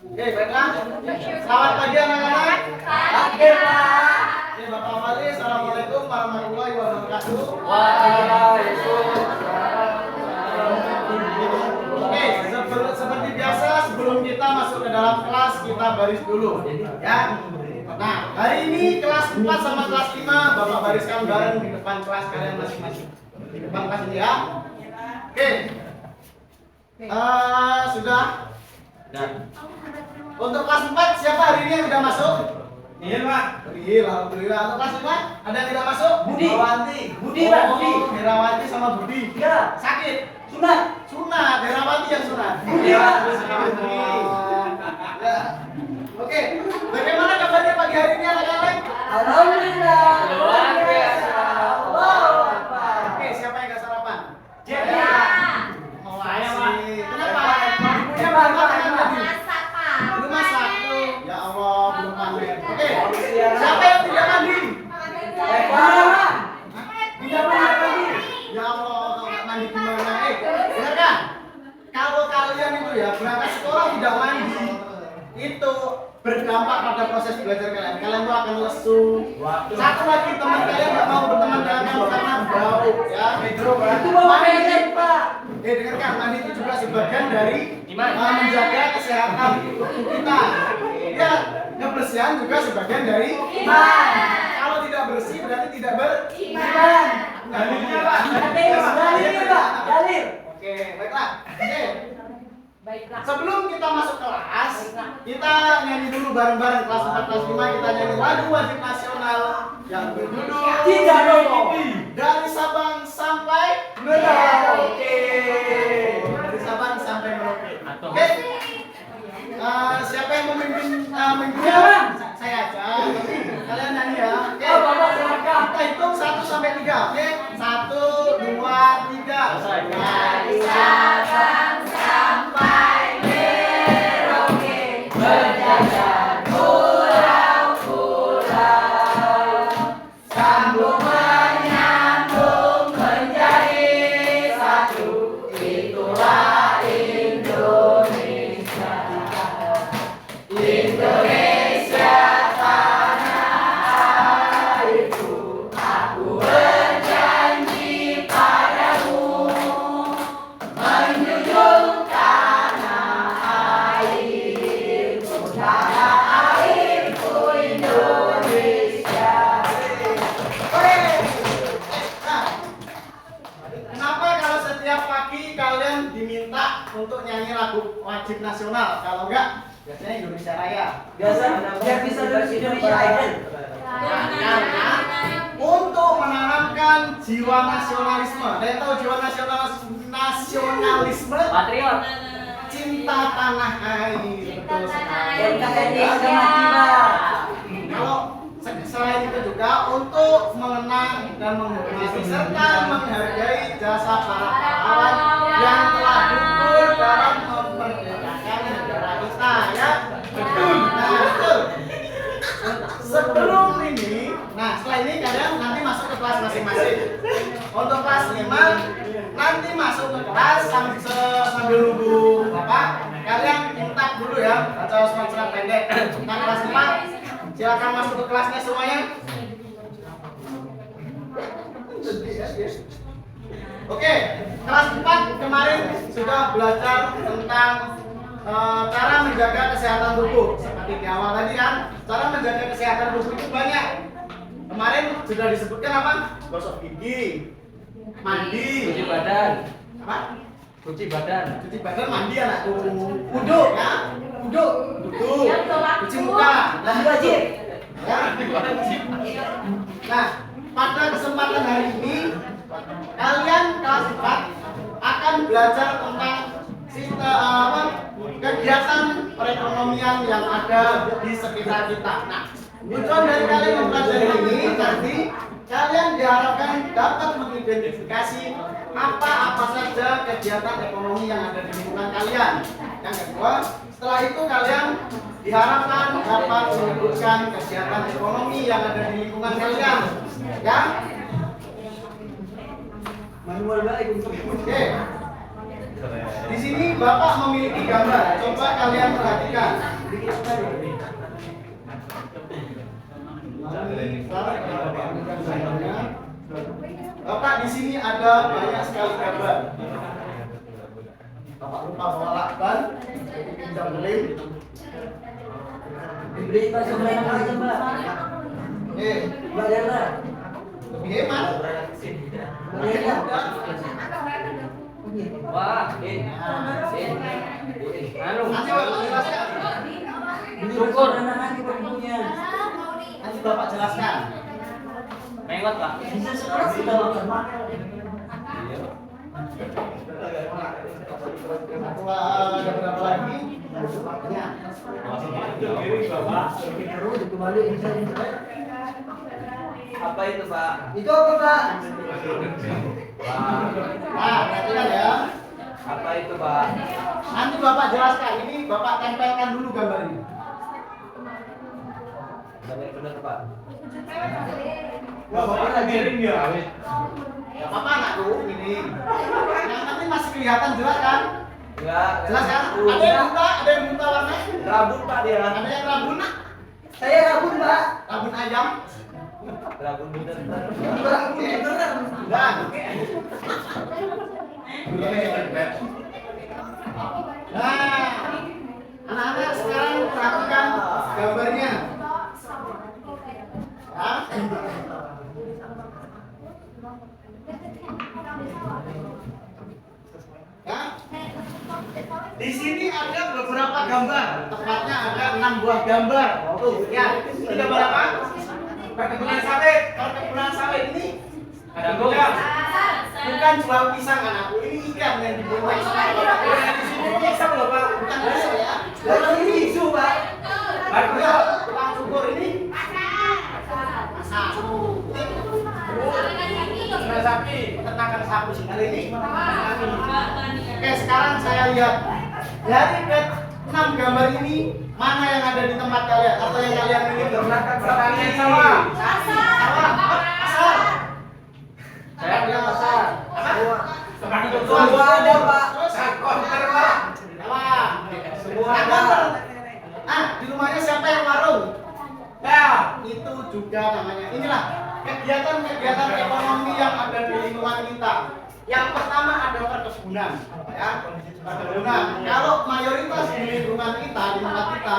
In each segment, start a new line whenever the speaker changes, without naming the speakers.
Oke, baiklah. Selamat pagi anak-anak.
Oke, Pak.
Oke, Bapak Wali, Assalamualaikum warahmatullahi wabarakatuh. Oke, seperti biasa sebelum kita masuk ke dalam kelas kita baris dulu, ya. Nah, hari ini kelas 4 sama kelas 5 Bapak bariskan bareng di depan kelas kalian masing-masing. Di depan kelas ini ya. Oke. Sudah. Untuk kelas 4 siapa hari ini yang sudah masuk?
Iya, Pak.
Iya, alhamdulillah. Untuk kelas 5 ada yang tidak masuk?
Budi.
Herawati.
Budi, Pak, Budi.
Herawati sama Budi.
Ya.
Sakit.
Sunat.
Sunat. Herawati yang sunat.
Budi, Pak.
Ya. Oke. Bagaimana kabarnya pagi hari ini anak-anak?
Alhamdulillah.
Luar biasa.
Allahu Akbar.
Oke, siapa yang nggak sarapan?
Ya.
Oh,
Saya, Pak.
Kenapa? Ibunya
Pak,
belum
Pak.
makan tadi?
Masak, Pak.
Belum masak. Ya Allah, belum panen. Oke.
Siap.
Siapa yang tidak mandi?
Pak. Tidak mandi.
Ya Allah, kalau nggak mandi gimana? Benar kan? Kalau kalian itu ya berangkat sekolah tidak mandi, itu berdampak pada proses belajar kalian. Kalian tuh akan lesu. Satu lagi teman kalian nggak mau berteman dengan kamu karena bau, ya.
Itu bawa pelet, Pak.
Dengarkan, mandi itu juga sebagian dari menjaga kesehatan tubuh kita. Ya, kebersihan juga sebagian dari
Iman.
Kalau tidak bersih berarti tidak
Iman.
Dalilnya, Pak.
Dalil, Pak. Dalil.
Oke, baiklah. Oke.
Baiklah.
Sebelum kita masuk kelas, kita nyanyi dulu bareng-bareng kelas 4 kelas 5 kita nyanyi lagu wajib nasional yang berjudul
Tidak dong.
Dari Sabang sampai
Merauke.
Dari Sabang sampai Merauke. Oke. Siapa yang memimpin minggunya?
Siapa?
Saya aja. Kalian nyanyi ya. Oke.
Oh, Bapak silakan.
Kita hitung 1 sampai 3. Oke. 1, 2, 3.
Dari Sabang sampai Merauke, berjajar pulau-pulau, sambung menyambung menjadi satu, itulah Indonesia. Indonesia tanah airku, aku berjanji padamu menjunjung tanah airku Indonesia.
Nah, kenapa kalau setiap pagi kalian diminta untuk nyanyi lagu wajib nasional? Kalau enggak, biasanya Indonesia Raya.
Biasa biar bisa lulus Indonesia Idol.
Karena untuk menanamkan jiwa nasionalisme. Ada yang tahu jiwa nasionalisme?
Patriot.
Cinta tanah air. Betul sekali.
NKRI agama jiwa.
Kalau selain itu juga untuk mengenang dan menghormati serta menghargai jasa para pahlawan yang telah gugur dalam memerdekakan negara kita, ya. Betul. Nah, betul. Sebelum ini, nah setelah ini kalian nanti masuk ke kelas masing-masing. Untuk kelas 5 nanti masuk ke kelas sambil nunggu Bapak, kalian intak dulu ya, baca surat pendek. Nah, kelas 5 silakan masuk ke kelasnya semuanya. Oke, kelas 4 kemarin sudah belajar tentang cara menjaga kesehatan tubuh. Seperti di awal tadi kan, cara menjaga kesehatan tubuh itu banyak. Kemarin sudah disebutkan apa? Gosok gigi, mandi,
Cuci badan.
apa?
Cuci badan.
Cuci badan, mandi anakku. Wudhu ya, wudhu, cuci muka.
Mandi wajib.
Ya. Nah, pada kesempatan hari ini kalian kelas 4 akan belajar tentang kegiatan perekonomian yang ada di sekitar kita. Nah, tujuan dari kalian mempelajari ini nanti kalian diharapkan dapat mengidentifikasi apa saja kegiatan ekonomi yang ada di lingkungan kalian. Yang kedua, setelah itu kalian diharapkan dapat menyebutkan kegiatan ekonomi yang ada di lingkungan kalian. Ya.
Manual baik untuk
Oke. Di sini Bapak memiliki gambar. Coba kalian perhatikan. Bapak di sini ada banyak sekali gambar. Bapak lupa bawa lakban, pinjam belim.
Diberi Pak sebenarnya aja Mbak. Mbak Dela.
Lebih hemat.
Mbak Dela.
Wah, anu,
Nanti Bapak jelaskan.
syukur.
Nanti punya.
Nanti Bapak jelaskan.
Mengot, Pak.
Bisa sekarang sudah Bapak.
Ada berapa lagi? Ya.
Terus kembali
Apa itu, Pak?
Itu apa Pak?
Nah, perhatikan ya.
Apa itu, Pak?
Nanti Bapak jelaskan. Ini Bapak tempelkan dulu gambar ini.
Benar, Pak.
Bapak ngajarin dia. Ya apa anak tuh ini? Yang penting masih kelihatan jelas kan?
Enggak.
Jelas kan? Ada yang buta warna?
Rambut, Pak, dia.
Ada yang rabun nak?
Saya rabun Pak.
Rabun ayam?
Rambut bener.
Rabun beneran? Enggak. Nah, anak-anak sekarang perhatikan gambarnya. Ya. Ya. Di sini ada beberapa gambar, tepatnya ada 6 buah gambar. Tuh, ya. Ini gambar apa? Perkebunan sawit. Perkebunan sawit ini
Ada gua.
bukan jual pisang anakku, ini ikan yang dibuat. Di sini pisang loh Pak, bukan pisang ya.
Kalau ini isu Pak.
Ya, tukang cukur ini masak. Sudah sapi, peternakan sapi sekali ini. Oke, sekarang saya lihat dari ke-6 gambar ini mana yang ada di tempat kalian atau yang kalian ingin
Peternakan
pertanian
sawah.
Sawah. Pasar.
Saya punya pasar.
Apa?
Semua ada Pak.
Terus konter Pak. Sawah.
Semua
Nah,
ada.
konter. Ah, di rumahnya siapa yang warung?
Ya.
Itu juga namanya. Inilah kegiatan-kegiatan ekonomi yang ada di lingkungan kita. Yang pertama ada perkebunan, ya. Perkebunan. Kalau mayoritas di lingkungan kita, di tempat kita,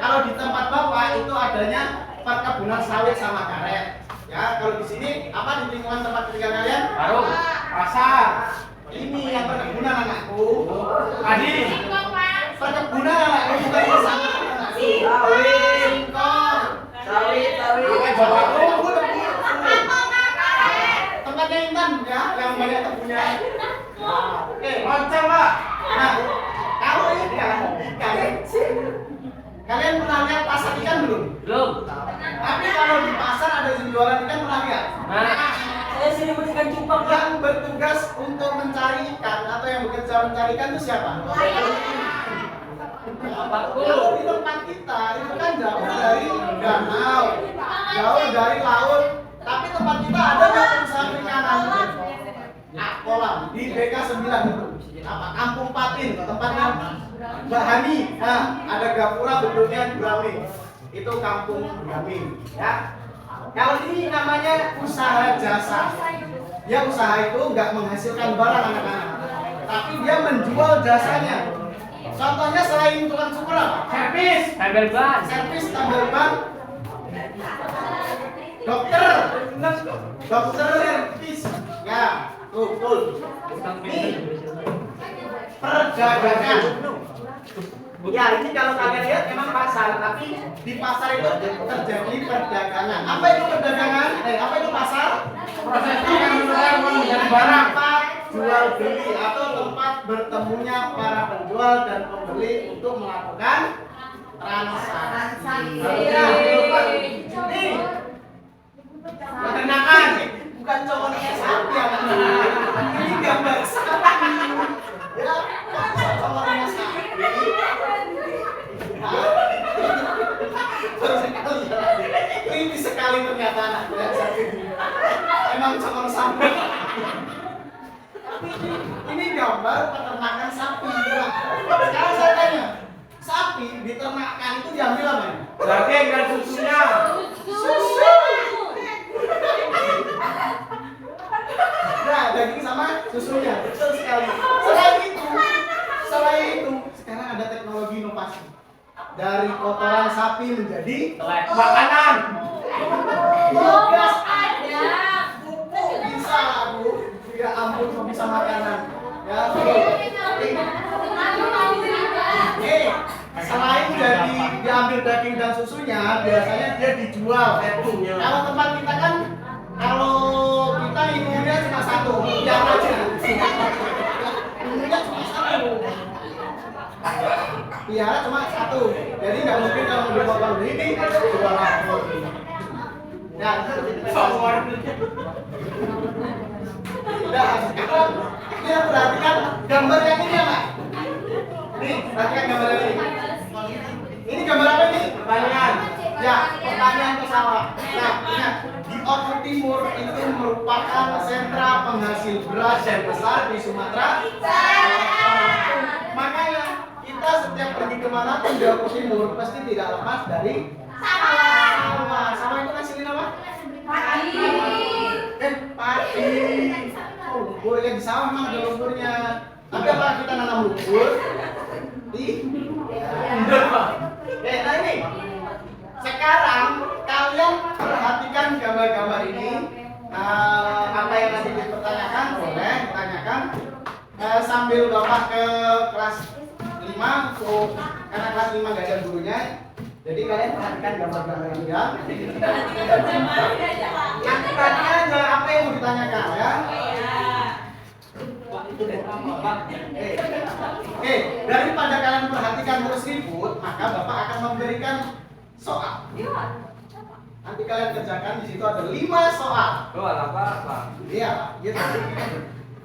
kalau di tempat Bapak itu adanya perkebunan sawit sama karet. Ya, kalau di sini apa di lingkungan tempat tinggal kalian?
Warung.
Pasar. Ini yang perkebunan anakku.
Adi.
Perkebunan anakku bukan pasar.
Sawit.
Singkong.
Sawit.
Bapakku tempatnya Intan ya, yang banyak tebunya. Nah, oke.
Lonceng, Pak.
Nah, kalau ikan, kalian pernah lihat pasar ikan belum?
Belum.
Tapi kalau di pasar ada yang jualan ikan pernah lihat?
Nah.
Saya sering berikan cupang Pak.
Yang bertugas untuk mencari ikan atau yang bekerja mencari ikan itu siapa?
Bapakku.
Kalau di tempat kita itu kan jauh dari danau, jauh dari laut. Tapi tempat kita ada nggak perusahaan perikanan? Nah, kolam di BK 9 itu. Apa? Kampung Patin, tempatnya Mbak Hani. Nah, ada gapura bentuknya brownie. Itu Kampung Brownie, ya. Kalau ini namanya usaha jasa. Dia usaha itu nggak menghasilkan barang anak-anak, tapi dia menjual jasanya. Contohnya selain tukang cukur apa?
Servis. Tambal ban.
Servis tambal ban. Dokter servis. Ya, betul. Nih, perdagangan. Ya, ini kalau kalian lihat memang pasar, tapi di pasar itu terjadi perdagangan. Apa itu perdagangan? Apa itu pasar?
Proses yang menjadi barang.
Tempat jual beli atau tempat bertemunya para penjual dan pembeli untuk melakukan transaksi. Nih, peternakan bukan cuma sapi ya, ini gambar sapi. Ya, cuma sapi. Ini sekali ternyata anak sapi. Emang cuma sapi. Ini gambar peternakan peternakan sapi. Nah, sekarang saya tanya, sapi diternakkan itu diambil apa?
Daging dan susunya.
Susu. Nah, daging sama susunya, betul sekali. Selain itu, sekarang ada teknologi inovasi. Dari kotoran sapi menjadi
Makanan.
biogas ada. Pupuk bisa, Bu. Ya ampun, kok bisa makanan. Ya, selain jadi diambil daging dan susunya, biasanya dia dijual. Kalau tempat kita kan, kalau kita minumnya cuma satu, yang aja. Minumnya cuma satu. Piara cuma satu, jadi nggak mungkin kalau dipotong ini jual lagi. Nah, udah sekarang kita perhatikan gambar yang ini ya, Pak. Nih, perhatikan gambar ini. Ini gambar apa ini?
Pertanyaan.
Ya, pertanyaan pesawat. Nah, ingat, di Oku Timur itu merupakan sentra penghasil beras yang besar di Sumatera. Makanya kita setiap pergi kemana pun di Oku Timur pasti tidak lepas dari sawah. Sawah itu ngasilin apa? Padi. Oh, lumpur ya di sawah memang ada lumpurnya. Tapi apa kita nanam lumpur?
Enggak, Pak.
Nah ini. Sekarang kalian perhatikan gambar-gambar ini. Apa yang nanti dipertanyakan boleh ditanyakan sambil Bapak ke kelas 5 karena kelas 5 nggak ada gurunya. Jadi kalian perhatikan gambar-gambar ini ya. Nanti tanya aja apa yang mau ditanyakan ya. Daripada kalian perhatikan terus ribut, maka Bapak akan memberikan soal. Nanti kalian kerjakan, di situ ada 5 soal.
Soal apa?
Iya, gitu.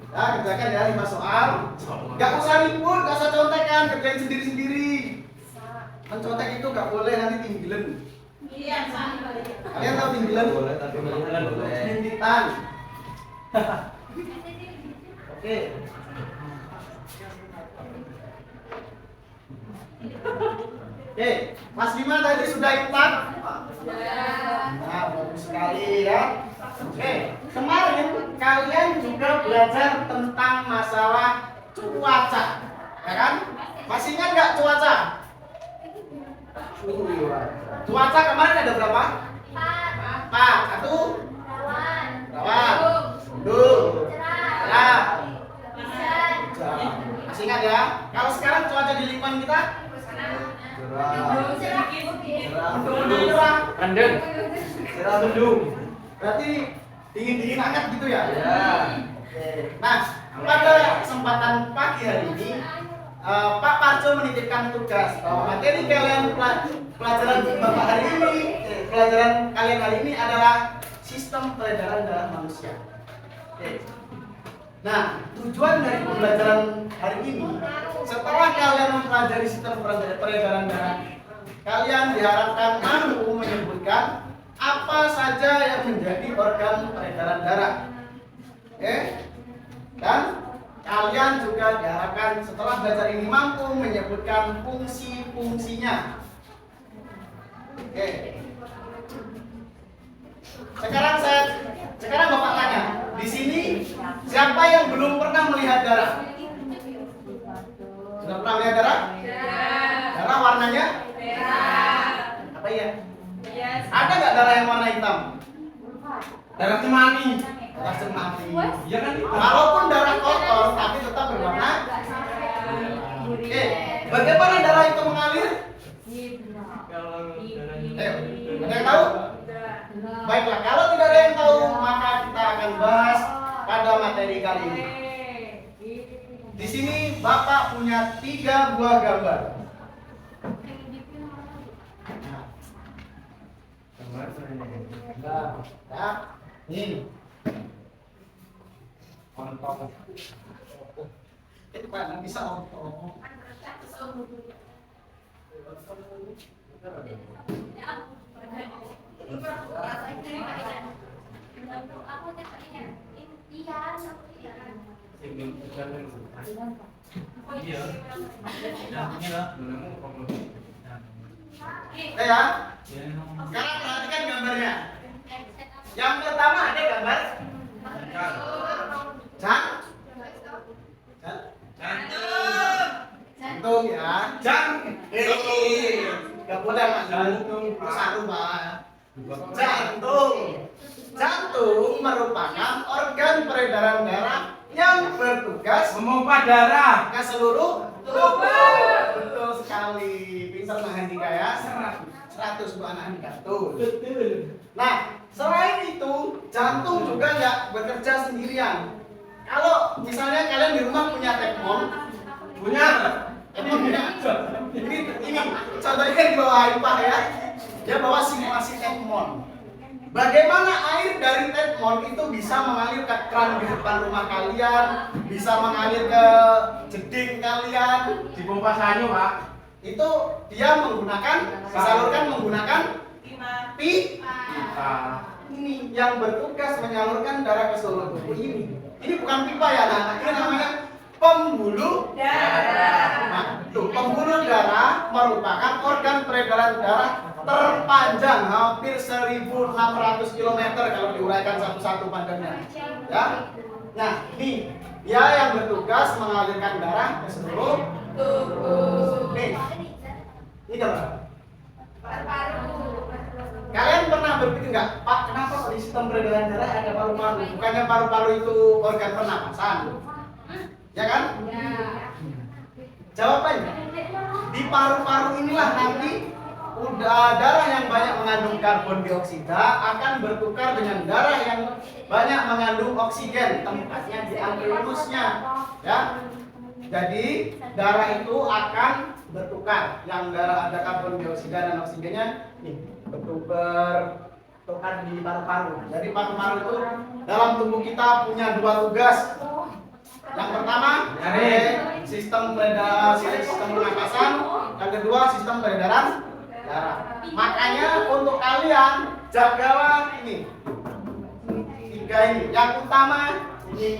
Nah, kerjakan ya 5 soal. Gak usah ribut, gak usah contekan, kerjain sendiri-sendiri. Mencontek itu gak boleh, nanti tinggilan. Kalian tahu tinggilan?
Boleh, tapi melihat boleh.
Rintitan. Oke. Oke, Mas Bima tadi sudah impak? Nah, bagus sekali ya. Oke, kemarin kalian juga belajar tentang masalah cuaca, ya kan? Masih ingat nggak cuaca? Cuaca kemarin ada berapa? 4. 1. Lawan. Mendung. Cerah. Hujan. Masih ingat ya? Kalau sekarang cuaca di lingkungan kita? Cerah.
Rendeng.
Cerah mendung. Berarti dingin-dingin hangat gitu ya?
Ya.
Oke. Nah, pada kesempatan pagi hari ini Pak Parjo menitipkan tugas bahwa materi kalian pelajaran Bapak hari ini, pelajaran kalian hari ini adalah sistem peredaran darah manusia. Oke. Nah, tujuan dari pembelajaran hari ini, setelah kalian mempelajari sistem peredaran darah, kalian diharapkan mampu menyebutkan apa saja yang menjadi organ peredaran darah. Oke? Dan kalian juga diharapkan setelah belajar ini mampu menyebutkan fungsi-fungsinya. Oke. Sekarang Bapak tanya, di sini siapa yang belum pernah melihat darah? Sudah pernah melihat darah? Darah warnanya? Apa ya? Ada nggak darah yang warna hitam?
Darah cemani.
Darah cemani.
Iya kan?
Walaupun darah kotor, tapi tetap berwarna. Oke, bagaimana darah itu mengalir? Ayo, ada yang tahu? Baiklah, kalau tidak ada yang tahu, maka kita akan bahas pada materi kali ini. Di sini Bapak punya 3 buah gambar. Ya, ini. Ontong. Itu kan bisa ontong.
Iya. Ini lah.
Ya. Sekarang perhatikan gambarnya. Yang pertama ada gambar jantung ya. Gak boleh mas. Jantung satu pak. Jantung merupakan organ peredaran darah yang bertugas
Memompa darah.
ke seluruh tubuh. Betul sekali. Pintar Mahandika ya. 100 bu anak Andika. Betul. Nah, selain itu jantung juga nggak bekerja sendirian. Kalau misalnya kalian di rumah punya tepon, punya. Ini contohnya di bawah IPA ya. Dia bawa simulasi tepon. Bagaimana air dari tepon itu bisa mengalir ke keran di depan rumah kalian, bisa mengalir ke jeding kalian,
Dipompa sanyo, Pak.
itu dia disalurkan menggunakan
Pipa.
ini yang bertugas menyalurkan darah ke seluruh tubuh ini. Ini bukan pipa ya, nah ini namanya pembuluh darah. Nah, tuh, pembuluh darah merupakan organ peredaran darah terpanjang hampir 1.600 km kalau diuraikan satu-satu panjangnya. Ya. Nah, ini dia yang bertugas mengalirkan darah ke seluruh tubuh. Nih. Ini apa? Kalian pernah berpikir nggak, Pak, kenapa kok di sistem peredaran darah ada paru-paru? Bukannya paru-paru itu organ pernapasan? Ya kan? Jawabannya, di paru-paru inilah nanti darah yang banyak mengandung karbon dioksida akan bertukar dengan darah yang banyak mengandung oksigen, tempatnya di alveolusnya. Ya. Jadi darah itu akan bertukar, yang darah ada karbon dioksida dan oksigennya nih bertukar di paru-paru. Jadi paru-paru itu dalam tubuh kita punya dua tugas. Yang pertama, sistem pernapasan, yang kedua sistem peredaran darah. Makanya untuk kalian jagalah ini tiga ini. Yang utama ini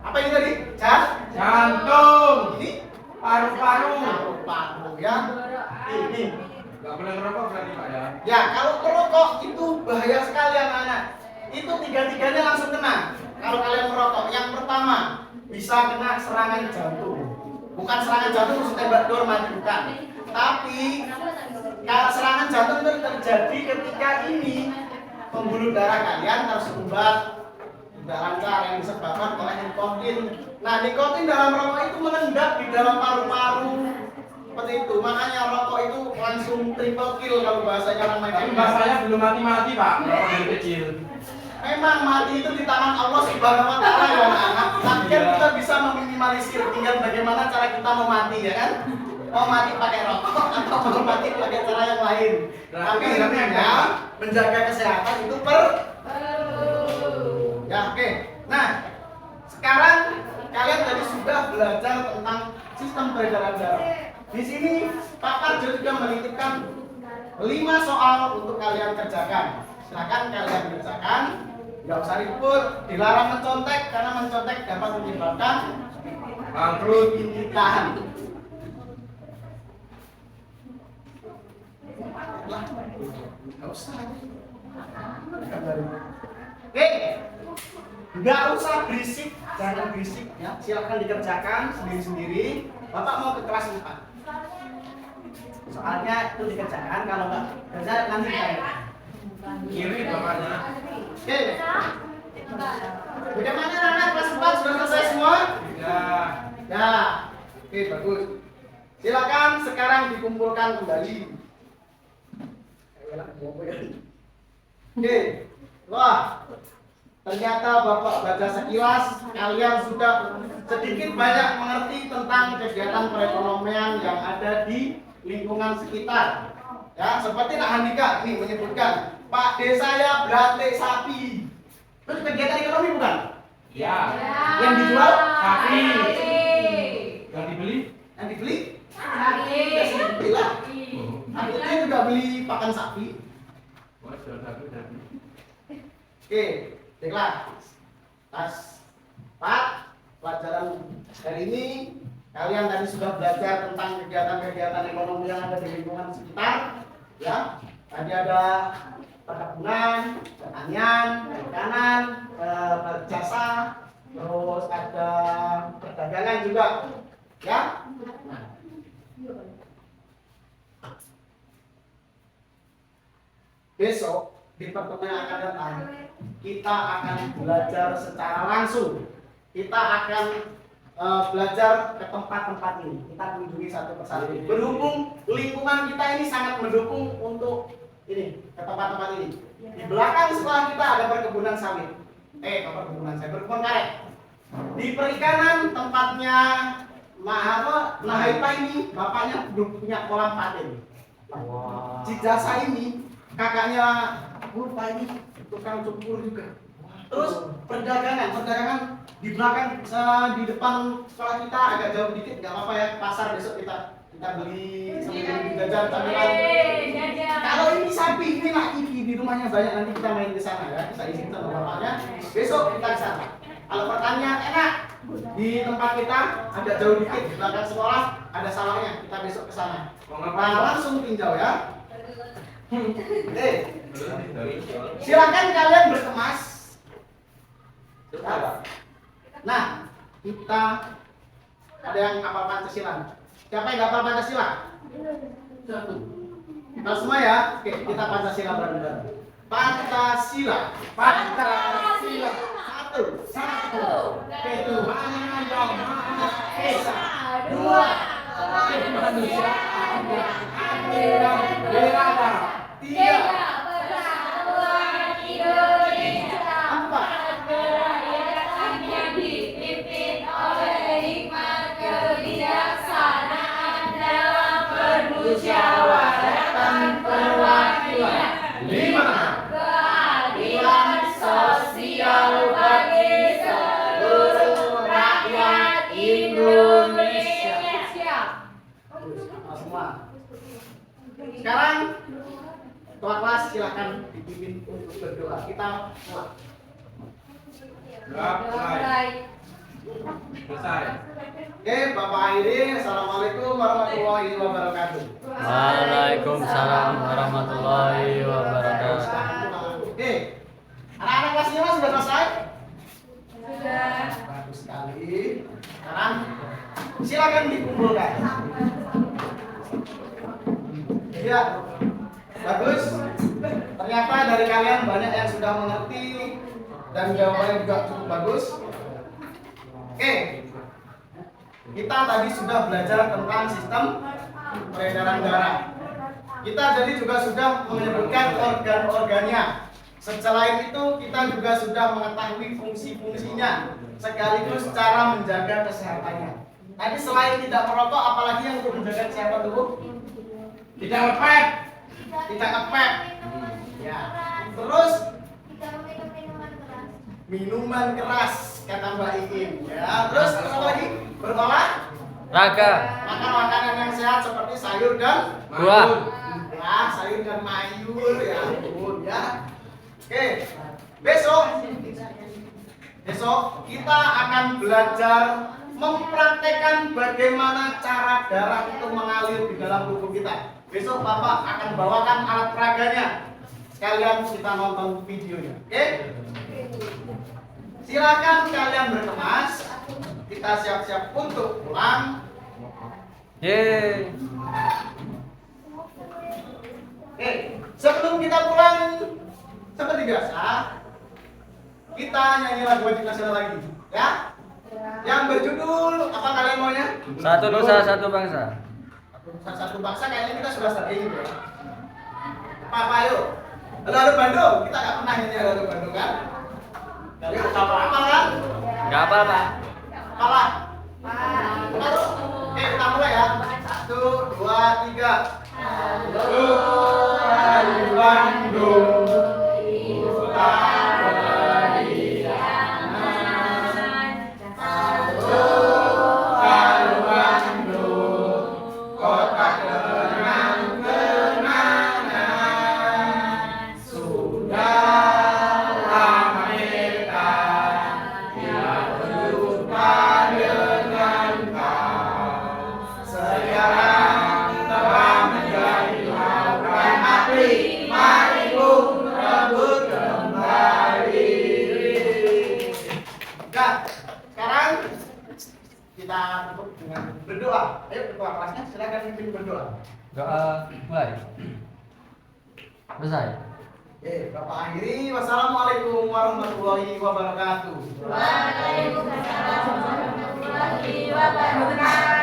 apa ini tadi?
Jantung.
Ini
Paru-paru.
paru ya. Ini.
Gak boleh ngerokok berarti, Pak ya.
Ya, kalau merokok itu bahaya sekali anak-anak. Itu tiga-tiganya langsung kena. Kalau kalian merokok, yang pertama bisa kena serangan jantung. Bukan serangan jantung terus tembak dor mati, bukan. Tapi kalau serangan jantung itu terjadi ketika ini pembuluh darah kalian tersumbat, tidak lancar yang disebabkan oleh nikotin. Nah, nikotin dalam rokok itu mengendap di dalam paru-paru. Seperti itu, makanya rokok itu langsung triple kill kalau bahasanya orang
Tapi
main.
Mbak saya belum mati-mati, Pak. Rokok dari kecil.
Memang mati itu di tangan Allah Subhanahu wa taala ya anak-anak. Tapi kan kita bisa meminimalisir, tinggal bagaimana cara kita mau mati ya kan? Mau mati pakai rokok atau mau mati pakai cara yang lain. Tapi intinya menjaga kesehatan itu ya oke. Nah, sekarang kalian tadi sudah belajar tentang sistem peredaran darah. Di sini Pak Parjo juga menitipkan 5 soal untuk kalian kerjakan. Silakan kalian kerjakan. Nggak usah ribut, dilarang mencontek karena mencontek dapat menyebabkan
Bangkrut.
tahan. Nggak usah. Oke, nggak usah berisik, jangan berisik ya. Silakan dikerjakan sendiri-sendiri. Bapak mau ke kelas 4. Soalnya itu dikerjakan, kalau nggak kerja nanti saya.
Kiri bapaknya.
Oke. Bagaimana anak kelas 4 sudah selesai semua?
Ya.
Ya. Oke, bagus. Silakan sekarang dikumpulkan kembali. Oke. Wah. Ternyata Bapak baca sekilas kalian sudah sedikit banyak mengerti tentang kegiatan perekonomian yang ada di lingkungan sekitar. Ya, seperti Nak Handika ini menyebutkan, Pak D saya berantai sapi. Terus kegiatan ekonomi bukan?
Ya.
Yang dijual
Sapi. Yang dibeli?
Yang dibeli?
Sapi.
Ya, sapi lah. Akhirnya juga beli pakan sapi.
Oh, jual sapi.
Oke, baiklah. Tas 4. pelajaran hari ini. Kalian tadi sudah belajar tentang kegiatan-kegiatan ekonomi yang ada di lingkungan sekitar, ya. Tadi ada perkebunan, pertanian, perikanan, berjasa, terus ada perdagangan juga, ya. Nah, besok di pertemuan yang akan datang kita akan belajar secara langsung. Kita akan belajar ke tempat-tempat ini. Kita kunjungi satu persatu. Berhubung lingkungan kita ini sangat mendukung untuk ini ke tempat-tempat ini. Di belakang sekolah kita ada perkebunan sawit. Perkebunan karet. Di perikanan tempatnya Mahaipa ini bapaknya punya kolam patin. Di jasa ini kakaknya lupa ini tukang cukur juga. Terus perdagangan di belakang, di depan sekolah kita agak jauh dikit, nggak apa-apa ya. Pasar besok kita beli sambil jajan camilan. Kalau ini sapi, ini lagi di rumahnya banyak, nanti kita main ke sana ya. Kita izin sama bapaknya. Besok kita ke sana. Kalau pertanian enak, di tempat kita agak jauh dikit di belakang sekolah ada sawahnya. Kita besok ke sana. Nah, langsung tinjau ya. Silakan kalian berkemas. Nah, kita ada yang hafal Pancasila. Siapa yang hafal Pancasila? Satu. Kita semua ya. Oke, kita Pancasila bareng-bareng. Pancasila. Pancasila. Satu. Ketuhanan yang Maha Esa. Dua. Kemanusiaan yang adil dan beradab. Tiga.
Persatuan Indonesia.
Empat.
Kerakyatan yang dipimpin oleh hikmat kebijaksanaan dalam permusyawaratan perwakilan.
Lima.
Keadilan sosial bagi seluruh rakyat Indonesia.
Semua. Sekarang ketua kelas silakan dipimpin untuk berdoa. Kita mulai.
Mulai. Selesai.
Oke, Bapak Airi, Assalamualaikum warahmatullahi wabarakatuh.
Waalaikumsalam warahmatullahi wabarakatuh.
Oke, anak-anak kelas 5 sudah selesai?
Sudah.
Bagus sekali. Sekarang silakan dikumpulkan. Ya, bagus. Ternyata dari kalian banyak yang sudah mengerti dan jawabannya juga cukup bagus. Oke, kita tadi sudah belajar tentang sistem peredaran darah. Kita jadi juga sudah menyebutkan organ-organnya. Selain itu kita juga sudah mengetahui fungsi-fungsinya sekaligus cara menjaga kesehatannya. Tadi selain tidak merokok, apalagi yang untuk menjaga kesehatan tubuh? Tidak ngepet. Tidak ngepet. Ya. Terus minuman keras kata Mbak Iin. Ya. Terus apa lagi?
Raga.
Makan makanan yang sehat seperti sayur dan
Buah.
ya, sayur dan mayur ya ampun ya. Oke. Besok kita akan belajar mempraktekkan bagaimana cara darah itu mengalir di dalam tubuh kita. Besok Bapak akan bawakan alat peraganya. Sekalian kita nonton videonya. Oke? Silakan kalian berkemas. Kita siap-siap untuk pulang.
Yeay.
Oke, sebelum kita pulang seperti biasa, kita nyanyi lagu wajib nasional lagi, ya? Yang berjudul apa kalian maunya?
Satu nusa satu bangsa.
Satu bangsa kayaknya kita sudah sering ya. Apa ayo? Lalu Bandung, kita nggak pernah nyanyi lalu Bandung kan? Dari apa kan?
Gak apa-apa.
Kalah. Lalu, oke kita mulai ya. 1, 2, 3. Lalu Bandung. Bye. silakan pimpin berdoa.
Doa mulai. Selesai.
Oke, Bapak akhiri. Wassalamualaikum warahmatullahi wabarakatuh.
Waalaikumsalam warahmatullahi wabarakatuh.